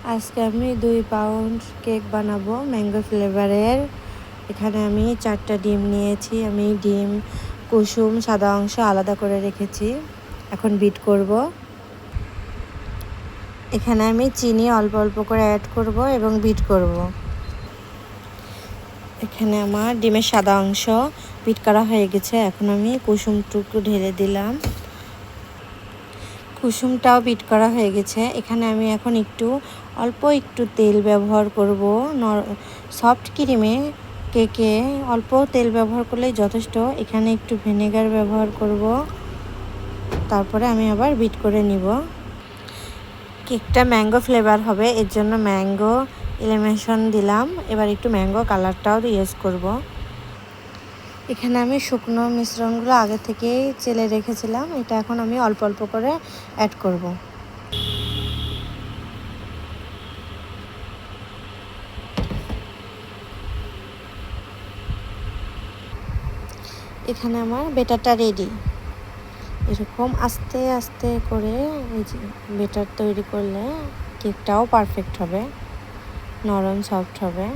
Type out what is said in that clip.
আজকে আমি 2 pound cake বানাবো ম্যাঙ্গো ফ্লেভারের। এখানে আমি 4টা ডিম নিয়েছি। আমি ডিম কুসুম সাদা অংশ আলাদা করে রেখেছি। এখন বিট করব। এখানে আমি চিনি অল্প অল্প করে অ্যাড করব এবং বিট করব। এখানে আমার ডিমের সাদা অংশ বিট করা হয়ে গেছে। এখন আমি কুসুমটুকু ঢেলে দিলাম। কুসুমটাও বিট করা হয়ে গেছে। এখানে আমি এখন অল্প একটু তেল ব্যবহার করব। সফট ক্রিমে কেকে অল্প তেল ব্যবহার করলেই যথেষ্ট। এখানে একটু ভিনেগার ব্যবহার করব। তারপরে আমি আবার বিট করে নিব। কেকটা ম্যাঙ্গো ফ্লেভার হবে, এর জন্য ম্যাঙ্গো এলিমেশন দিলাম। এবার একটু ম্যাঙ্গো কালারটাও ইউজ করব। এখানে আমি শুকনো মিশ্রণগুলো আগে থেকেই চেলে রেখেছিলাম। এটা এখন আমি অল্প অল্প করে অ্যাড করব। এখানে আমার বেটারটা রেডি। এরকম আস্তে আস্তে করে এই যে বেটার তৈরি করলে কেকটাও পারফেক্ট হবে, নরম সফট হবে।